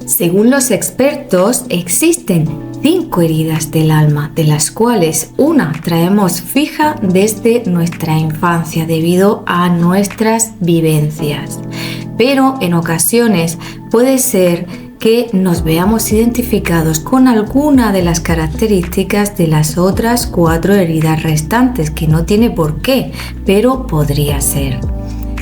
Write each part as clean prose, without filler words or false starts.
Según los expertos, existen 5 heridas del alma, de las cuales una traemos fija desde nuestra infancia debido a nuestras vivencias. Pero en ocasiones puede ser que nos veamos identificados con alguna de las características de las otras 4 heridas restantes, que no tiene por qué, pero podría ser.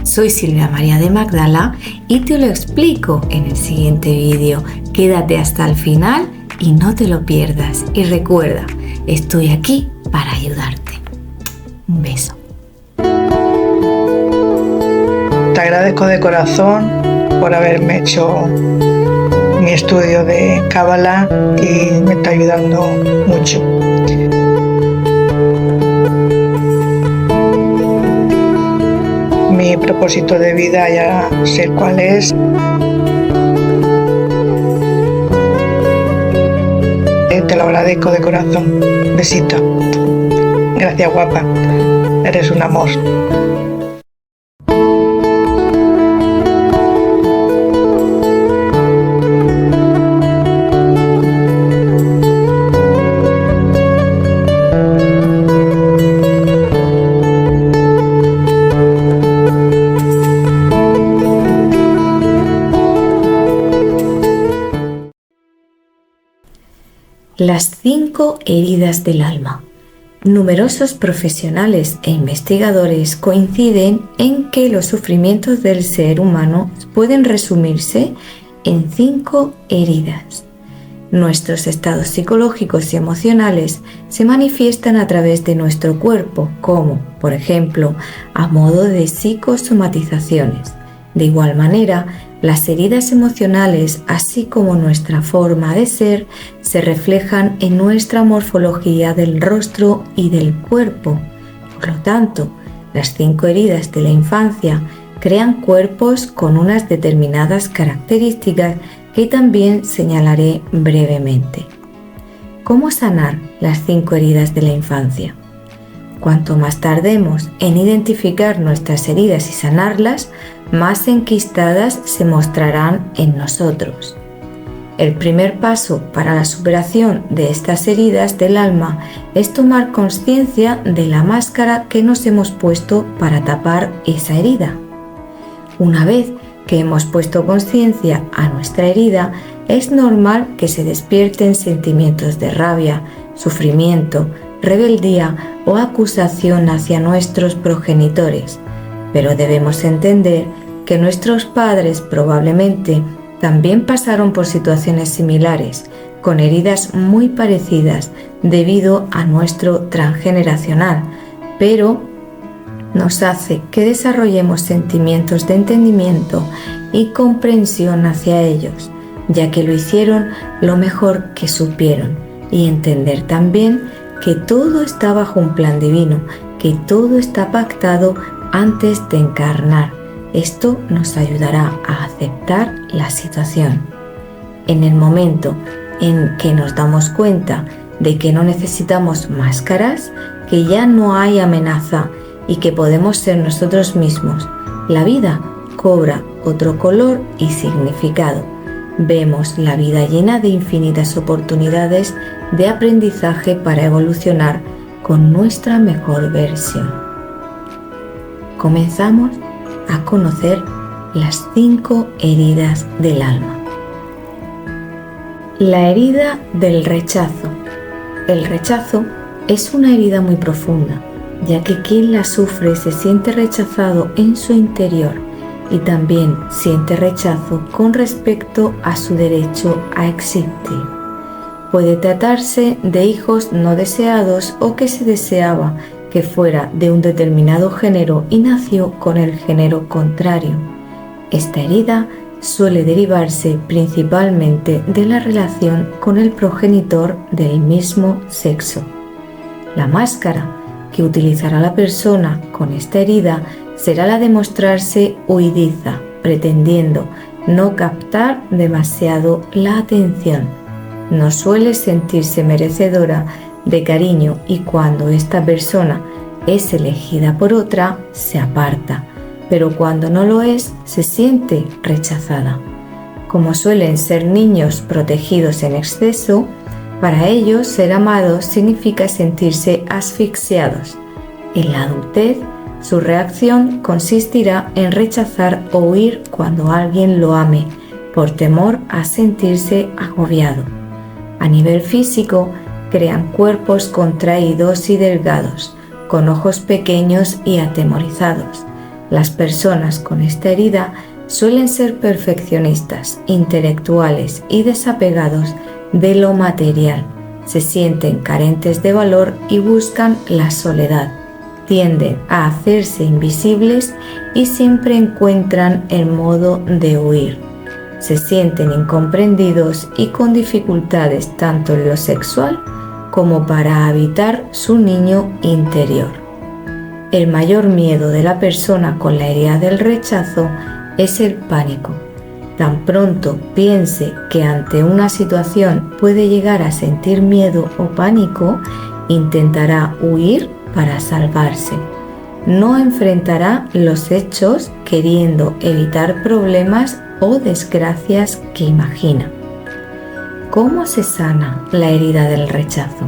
Soy Silvia María de Magdala y te lo explico en el siguiente vídeo. Quédate hasta el final y no te lo pierdas. Y recuerda, estoy aquí para ayudarte. Un beso. Te agradezco de corazón por haberme hecho mi estudio de Cábala y me está ayudando mucho. Mi propósito de vida ya sé cuál es. Te lo agradezco de corazón. Besito. Gracias, guapa. Eres un amor. Las 5 heridas del alma. Numerosos profesionales e investigadores coinciden en que los sufrimientos del ser humano pueden resumirse en 5 heridas. Nuestros estados psicológicos y emocionales se manifiestan a través de nuestro cuerpo, como, por ejemplo, a modo de psicosomatizaciones. De igual manera, las heridas emocionales, así como nuestra forma de ser, se reflejan en nuestra morfología del rostro y del cuerpo. Por lo tanto, las 5 heridas de la infancia crean cuerpos con unas determinadas características que también señalaré brevemente. ¿Cómo sanar las 5 heridas de la infancia? Cuanto más tardemos en identificar nuestras heridas y sanarlas, más enquistadas se mostrarán en nosotros. El primer paso para la superación de estas heridas del alma es tomar conciencia de la máscara que nos hemos puesto para tapar esa herida. Una vez que hemos puesto conciencia a nuestra herida, es normal que se despierten sentimientos de rabia, sufrimiento, rebeldía o acusación hacia nuestros progenitores, pero debemos entender que nuestros padres probablemente también pasaron por situaciones similares, con heridas muy parecidas debido a nuestro transgeneracional, pero nos hace que desarrollemos sentimientos de entendimiento y comprensión hacia ellos, ya que lo hicieron lo mejor que supieron, y entender también que todo está bajo un plan divino, que todo está pactado antes de encarnar. Esto nos ayudará a aceptar la situación. En el momento en que nos damos cuenta de que no necesitamos máscaras, que ya no hay amenaza y que podemos ser nosotros mismos, la vida cobra otro color y significado. Vemos la vida llena de infinitas oportunidades de aprendizaje para evolucionar con nuestra mejor versión. Comenzamos a conocer las 5 heridas del alma. La herida del rechazo. El rechazo es una herida muy profunda, ya que quien la sufre se siente rechazado en su interior y también siente rechazo con respecto a su derecho a existir. Puede tratarse de hijos no deseados o que se deseaba que fuera de un determinado género y nació con el género contrario. Esta herida suele derivarse principalmente de la relación con el progenitor del mismo sexo. La máscara que utilizará la persona con esta herida será la de mostrarse huidiza, pretendiendo no captar demasiado la atención. No suele sentirse merecedora de cariño y cuando esta persona es elegida por otra, se aparta, pero cuando no lo es, se siente rechazada. Como suelen ser niños protegidos en exceso, para ellos ser amados significa sentirse asfixiados. En la adultez, su reacción consistirá en rechazar o huir cuando alguien lo ame, por temor a sentirse agobiado. A nivel físico, crean cuerpos contraídos y delgados, con ojos pequeños y atemorizados. Las personas con esta herida suelen ser perfeccionistas, intelectuales y desapegados de lo material. Se sienten carentes de valor y buscan la soledad. Tienden a hacerse invisibles y siempre encuentran el modo de huir. Se sienten incomprendidos y con dificultades tanto en lo sexual como para habitar su niño interior. El mayor miedo de la persona con la herida del rechazo es el pánico. Tan pronto piense que ante una situación puede llegar a sentir miedo o pánico, intentará huir para salvarse. No enfrentará los hechos queriendo evitar problemas o desgracias que imagina. ¿Cómo se sana la herida del rechazo?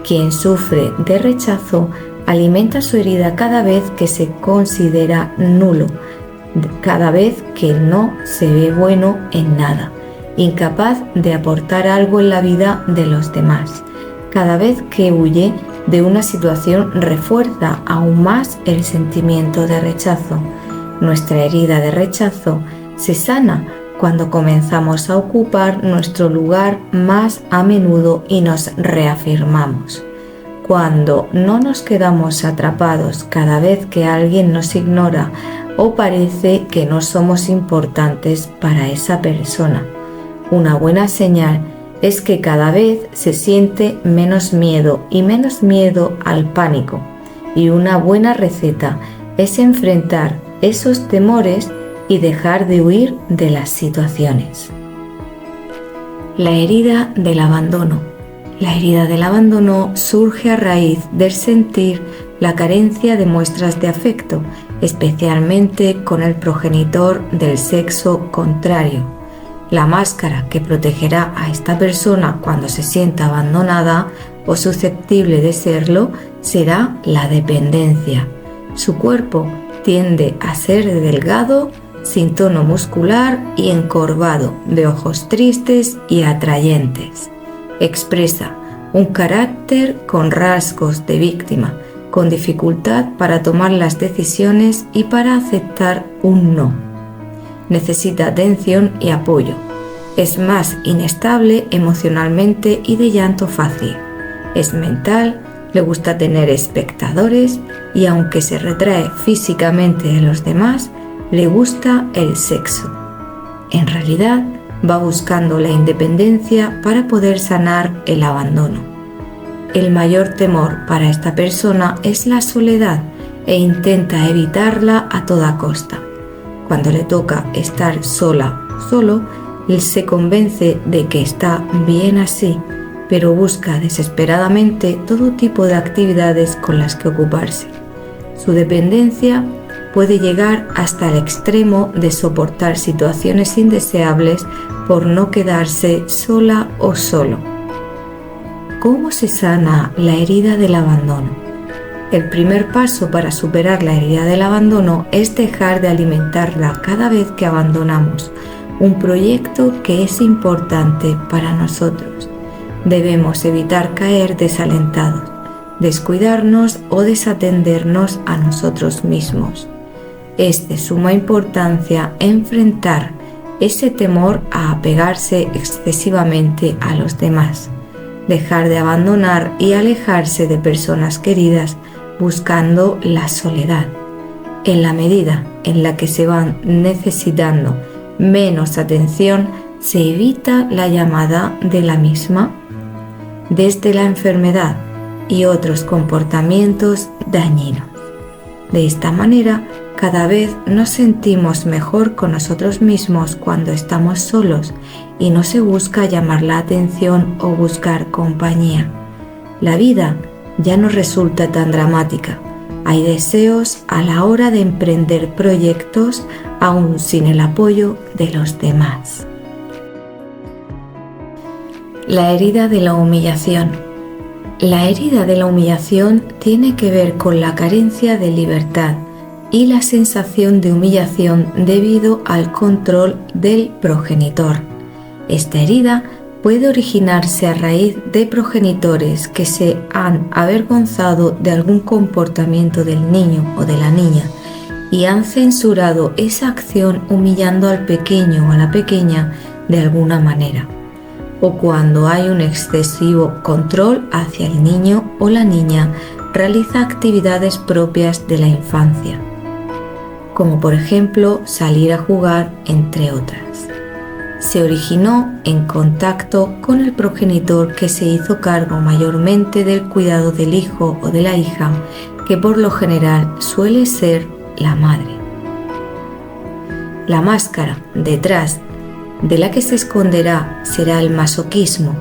Quien sufre de rechazo alimenta su herida cada vez que se considera nulo, cada vez que no se ve bueno en nada, incapaz de aportar algo en la vida de los demás. Cada vez que huye de una situación refuerza aún más el sentimiento de rechazo. Nuestra herida de rechazo se sana cuando comenzamos a ocupar nuestro lugar más a menudo y nos reafirmamos. Cuando no nos quedamos atrapados cada vez que alguien nos ignora o parece que no somos importantes para esa persona. Una buena señal es que cada vez se siente menos miedo y menos miedo al pánico. Y una buena receta es enfrentar esos temores y dejar de huir de las situaciones. La herida del abandono. La herida del abandono surge a raíz del sentir la carencia de muestras de afecto, especialmente con el progenitor del sexo contrario. La máscara que protegerá a esta persona cuando se sienta abandonada o susceptible de serlo será la dependencia. Su cuerpo tiende a ser delgado, sin tono muscular y encorvado, de ojos tristes y atrayentes. Expresa un carácter con rasgos de víctima, con dificultad para tomar las decisiones y para aceptar un no. Necesita atención y apoyo. Es más inestable emocionalmente y de llanto fácil. Es mental, le gusta tener espectadores y aunque se retrae físicamente de los demás, le gusta el sexo. En realidad, va buscando la independencia para poder sanar el abandono. El mayor temor para esta persona es la soledad e intenta evitarla a toda costa. Cuando le toca estar sola o solo, él se convence de que está bien así, pero busca desesperadamente todo tipo de actividades con las que ocuparse. Su dependencia puede llegar hasta el extremo de soportar situaciones indeseables por no quedarse sola o solo. ¿Cómo se sana la herida del abandono? El primer paso para superar la herida del abandono es dejar de alimentarla cada vez que abandonamos un proyecto que es importante para nosotros. Debemos evitar caer desalentados, descuidarnos o desatendernos a nosotros mismos. Es de suma importancia enfrentar ese temor a apegarse excesivamente a los demás, dejar de abandonar y alejarse de personas queridas buscando la soledad. En la medida en la que se van necesitando menos atención, se evita la llamada de la misma desde la enfermedad y otros comportamientos dañinos. De esta manera, cada vez nos sentimos mejor con nosotros mismos cuando estamos solos y no se busca llamar la atención o buscar compañía. La vida ya no resulta tan dramática. Hay deseos a la hora de emprender proyectos, aún sin el apoyo de los demás. La herida de la humillación. La herida de la humillación tiene que ver con la carencia de libertad y la sensación de humillación debido al control del progenitor. Esta herida puede originarse a raíz de progenitores que se han avergonzado de algún comportamiento del niño o de la niña y han censurado esa acción humillando al pequeño o a la pequeña de alguna manera, o cuando hay un excesivo control hacia el niño o la niña realiza actividades propias de la infancia, como por ejemplo salir a jugar, entre otras. Se originó en contacto con el progenitor que se hizo cargo mayormente del cuidado del hijo o de la hija, que por lo general suele ser la madre. La máscara detrás de la que se esconderá será el masoquismo,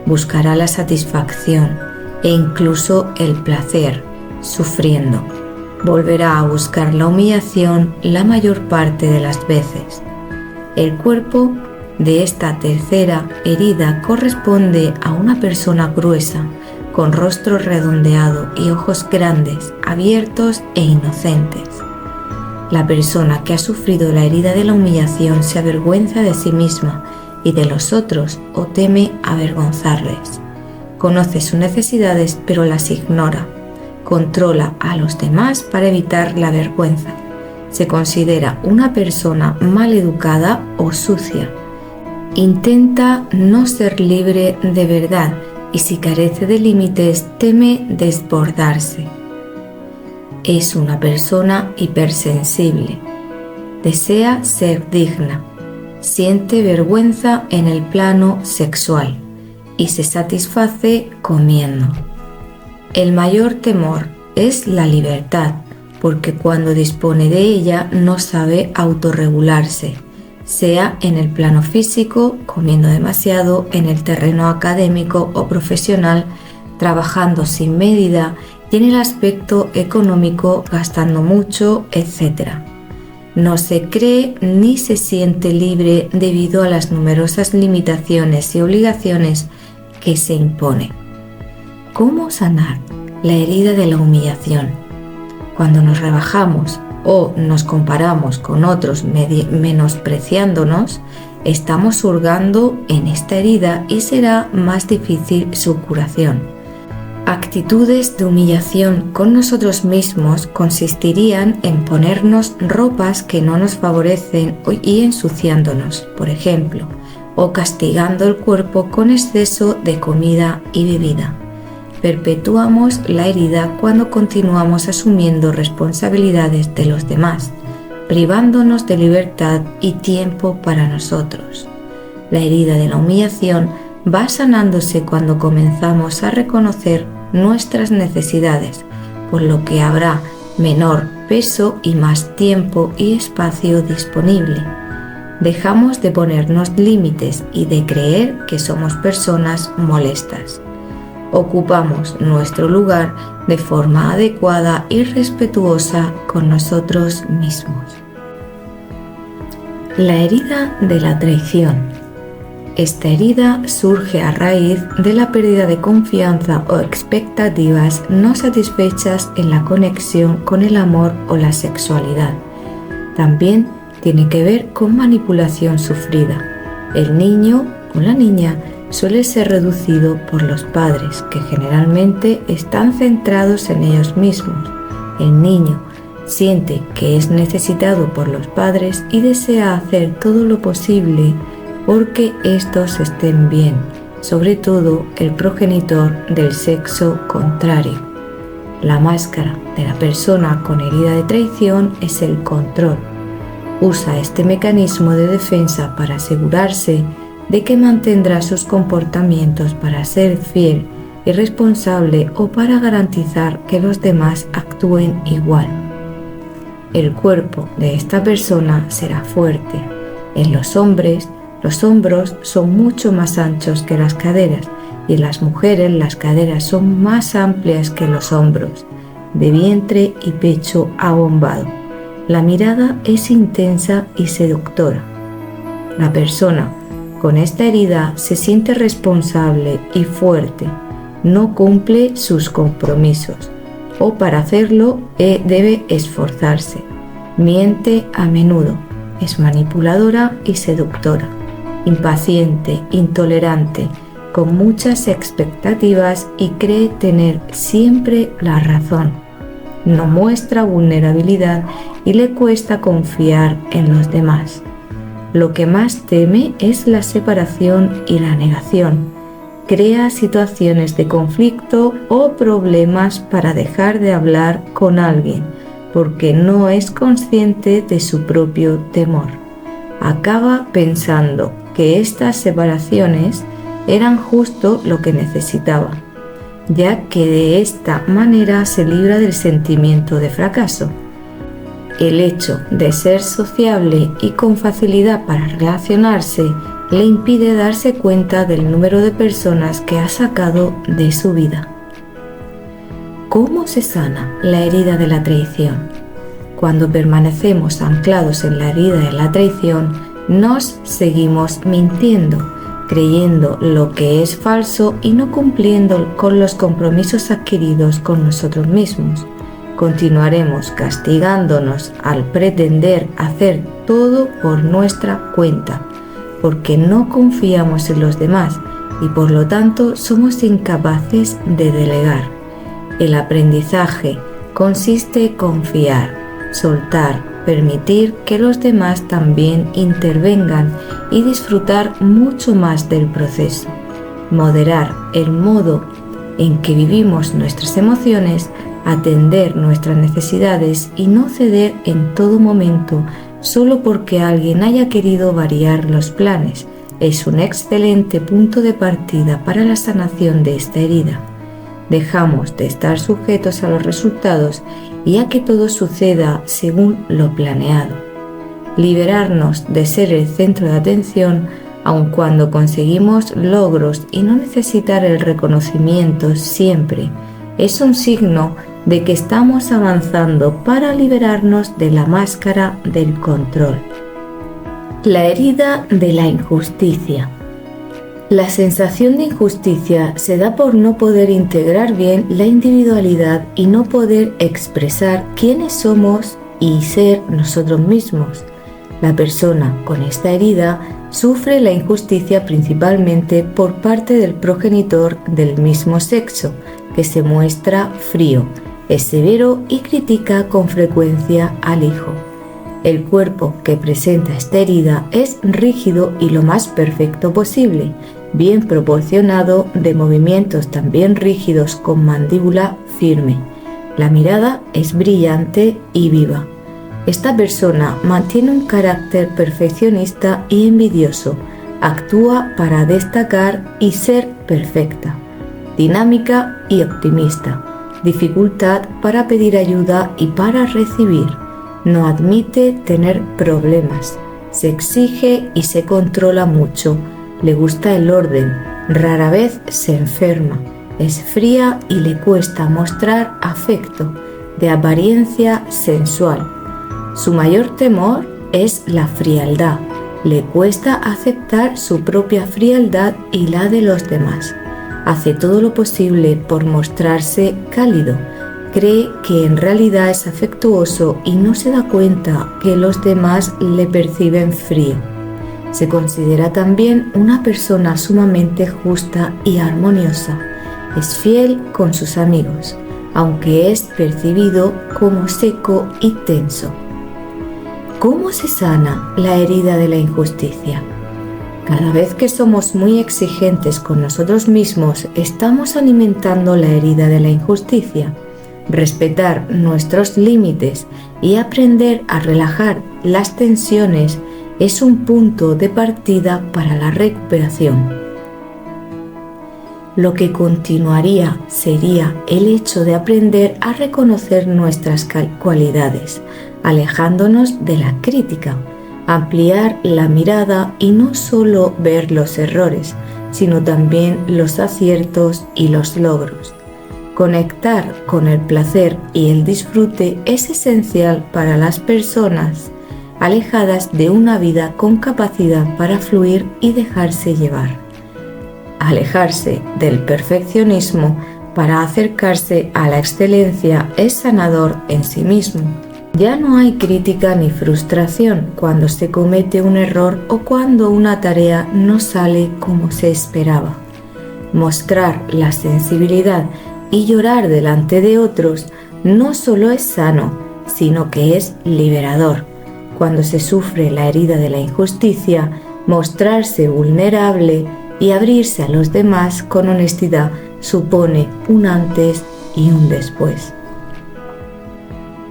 buscará la satisfacción e incluso el placer, sufriendo. Volverá a buscar la humillación la mayor parte de las veces. El cuerpo de esta tercera herida corresponde a una persona gruesa, con rostro redondeado y ojos grandes, abiertos e inocentes. La persona que ha sufrido la herida de la humillación se avergüenza de sí misma y de los otros o teme avergonzarles. Conoce sus necesidades pero las ignora. Controla a los demás para evitar la vergüenza. Se considera una persona mal educada o sucia. Intenta no ser libre de verdad y si carece de límites teme desbordarse. Es una persona hipersensible. Desea ser digna. Siente vergüenza en el plano sexual y se satisface comiendo. El mayor temor es la libertad, porque cuando dispone de ella no sabe autorregularse, sea en el plano físico, comiendo demasiado, en el terreno académico o profesional, trabajando sin medida y en el aspecto económico, gastando mucho, etc. No se cree ni se siente libre debido a las numerosas limitaciones y obligaciones que se imponen. ¿Cómo sanar la herida de la humillación? Cuando nos rebajamos o nos comparamos con otros menospreciándonos, estamos hurgando en esta herida y será más difícil su curación. Actitudes de humillación con nosotros mismos consistirían en ponernos ropas que no nos favorecen y ensuciándonos, por ejemplo, o castigando el cuerpo con exceso de comida y bebida. Perpetuamos la herida cuando continuamos asumiendo responsabilidades de los demás, privándonos de libertad y tiempo para nosotros. La herida de la humillación va sanándose cuando comenzamos a reconocer nuestras necesidades, por lo que habrá menor peso y más tiempo y espacio disponible. Dejamos de ponernos límites y de creer que somos personas molestas. Ocupamos nuestro lugar de forma adecuada y respetuosa con nosotros mismos. La herida de la traición. Esta herida surge a raíz de la pérdida de confianza o expectativas no satisfechas en la conexión con el amor o la sexualidad. También tiene que ver con manipulación sufrida. El niño o la niña suele ser reducido por los padres, que generalmente están centrados en ellos mismos. El niño siente que es necesitado por los padres y desea hacer todo lo posible porque estos estén bien, sobre todo el progenitor del sexo contrario. La máscara de la persona con herida de traición es el control. Usa este mecanismo de defensa para asegurarse de que mantendrá sus comportamientos para ser fiel y responsable o para garantizar que los demás actúen igual. El cuerpo de esta persona será fuerte. En los hombres, los hombros son mucho más anchos que las caderas y en las mujeres las caderas son más amplias que los hombros, de vientre y pecho abombado. La mirada es intensa y seductora. La persona con esta herida se siente responsable y fuerte, no cumple sus compromisos o para hacerlo debe esforzarse. Miente a menudo, es manipuladora y seductora, impaciente, intolerante, con muchas expectativas y cree tener siempre la razón. No muestra vulnerabilidad y le cuesta confiar en los demás. Lo que más teme es la separación y la negación. Crea situaciones de conflicto o problemas para dejar de hablar con alguien, porque no es consciente de su propio temor. Acaba pensando que estas separaciones eran justo lo que necesitaba, ya que de esta manera se libra del sentimiento de fracaso. El hecho de ser sociable y con facilidad para relacionarse le impide darse cuenta del número de personas que ha sacado de su vida. ¿Cómo se sana la herida de la traición? Cuando permanecemos anclados en la herida de la traición, nos seguimos mintiendo, creyendo lo que es falso y no cumpliendo con los compromisos adquiridos con nosotros mismos. Continuaremos castigándonos al pretender hacer todo por nuestra cuenta, porque no confiamos en los demás y por lo tanto somos incapaces de delegar. El aprendizaje consiste en confiar, soltar, permitir que los demás también intervengan y disfrutar mucho más del proceso. Moderar el modo en que vivimos nuestras emociones, atender nuestras necesidades y no ceder en todo momento solo porque alguien haya querido variar los planes es un excelente punto de partida para la sanación de esta herida. Dejamos de estar sujetos a los resultados y a que todo suceda según lo planeado. Liberarnos de ser el centro de atención, aun cuando conseguimos logros y no necesitar el reconocimiento siempre, es un signo de que estamos avanzando para liberarnos de la máscara del control. La herida de la injusticia. La sensación de injusticia se da por no poder integrar bien la individualidad y no poder expresar quiénes somos y ser nosotros mismos. La persona con esta herida sufre la injusticia principalmente por parte del progenitor del mismo sexo, que se muestra frío, es severo y critica con frecuencia al hijo. El cuerpo que presenta esta herida es rígido y lo más perfecto posible, bien proporcionado, de movimientos también rígidos con mandíbula firme. La mirada es brillante y viva. Esta persona mantiene un carácter perfeccionista y envidioso, actúa para destacar y ser perfecta, dinámica y optimista, dificultad para pedir ayuda y para recibir, no admite tener problemas, se exige y se controla mucho, le gusta el orden, rara vez se enferma, es fría y le cuesta mostrar afecto, de apariencia sensual. Su mayor temor es la frialdad, le cuesta aceptar su propia frialdad y la de los demás. Hace todo lo posible por mostrarse cálido, cree que en realidad es afectuoso y no se da cuenta que los demás le perciben frío. Se considera también una persona sumamente justa y armoniosa. Es fiel con sus amigos, aunque es percibido como seco y tenso. ¿Cómo se sana la herida de la injusticia? Cada vez que somos muy exigentes con nosotros mismos, estamos alimentando la herida de la injusticia. Respetar nuestros límites y aprender a relajar las tensiones es un punto de partida para la recuperación. Lo que continuaría sería el hecho de aprender a reconocer nuestras cualidades, alejándonos de la crítica, ampliar la mirada y no solo ver los errores, sino también los aciertos y los logros. Conectar con el placer y el disfrute es esencial para las personas alejadas de una vida con capacidad para fluir y dejarse llevar. Alejarse del perfeccionismo para acercarse a la excelencia es sanador en sí mismo. Ya no hay crítica ni frustración cuando se comete un error o cuando una tarea no sale como se esperaba. Mostrar la sensibilidad y llorar delante de otros no solo es sano, sino que es liberador. Cuando se sufre la herida de la injusticia, mostrarse vulnerable y abrirse a los demás con honestidad supone un antes y un después.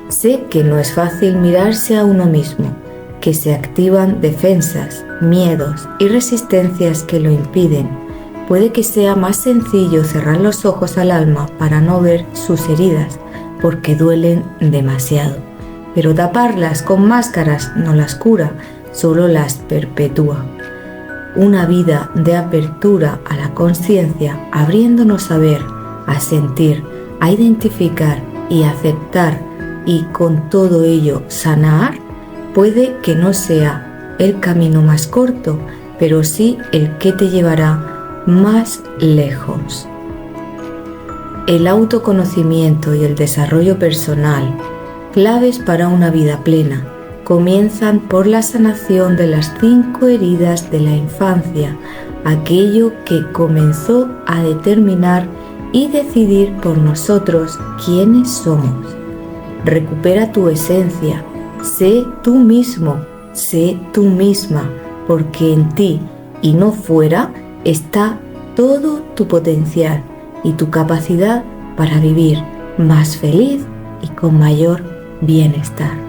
Sé que no es fácil mirarse a uno mismo, que se activan defensas, miedos y resistencias que lo impiden. Puede que sea más sencillo cerrar los ojos al alma para no ver sus heridas, porque duelen demasiado. Pero taparlas con máscaras no las cura, solo las perpetúa. Una vida de apertura a la conciencia, abriéndonos a ver, a sentir, a identificar y aceptar, y con todo ello sanar, puede que no sea el camino más corto, pero sí el que te llevará más lejos. El autoconocimiento y el desarrollo personal, claves para una vida plena, comienzan por la sanación de las 5 heridas de la infancia, aquello que comenzó a determinar y decidir por nosotros quiénes somos. Recupera tu esencia, sé tú mismo, sé tú misma, porque en ti y no fuera está todo tu potencial y tu capacidad para vivir más feliz y con mayor bienestar.